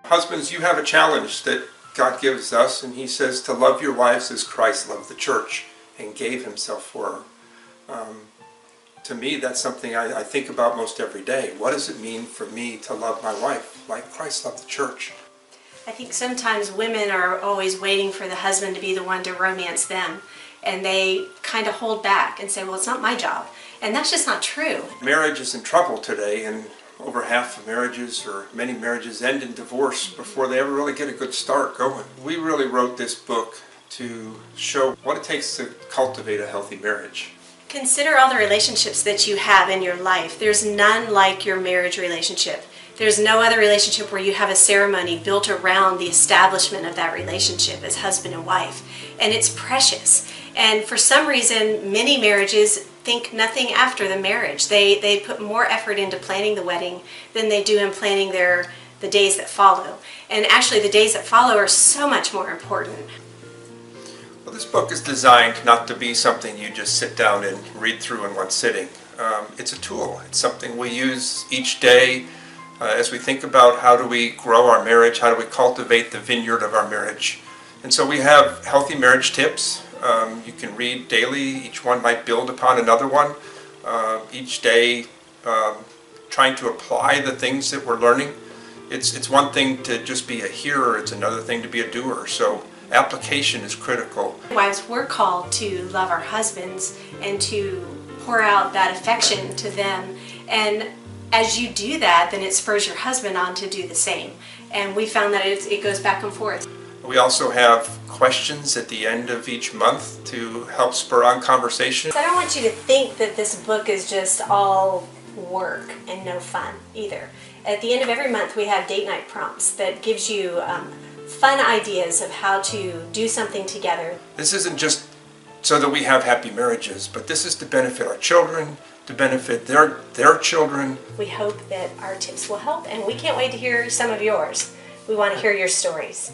Husbands, you have a challenge that God gives us, and He says to love your wives as Christ loved the church and gave Himself for her. To me, that's something I think about most every day. What does it mean for me to love my wife like Christ loved the church? I think sometimes women are always waiting for the husband to be the one to romance them, and they kind of hold back and say, well, it's not my job. And that's just not true. Marriage is in trouble today, and over half of marriages, or many marriages, end in divorce before they ever really get a good start going. We really wrote this book to show what it takes to cultivate a healthy marriage. Consider all the relationships that you have in your life. There's none like your marriage relationship. There's no other relationship where you have a ceremony built around the establishment of that relationship as husband and wife. And it's precious. And for some reason, many marriages think nothing after the marriage. They put more effort into planning the wedding than they do in planning the days that follow. And actually, the days that follow are so much more important. Well, this book is designed not to be something you just sit down and read through in one sitting. It's a tool. It's something we use each day as we think about how do we grow our marriage, how do we cultivate the vineyard of our marriage. And so we have healthy marriage tips. You can read daily. Each one might build upon another one. Each day trying to apply the things that we're learning. It's one thing to just be a hearer. It's another thing to be a doer. So application is critical. Wives, we're called to love our husbands and to pour out that affection to them. And as you do that, then it spurs your husband on to do the same. And we found that it goes back and forth. We also have questions at the end of each month to help spur on conversation. So I don't want you to think that this book is just all work and no fun either. At the end of every month, we have date night prompts that gives you fun ideas of how to do something together. This isn't just so that we have happy marriages, but this is to benefit our children, to benefit their children. We hope that our tips will help, and we can't wait to hear some of yours. We want to hear your stories.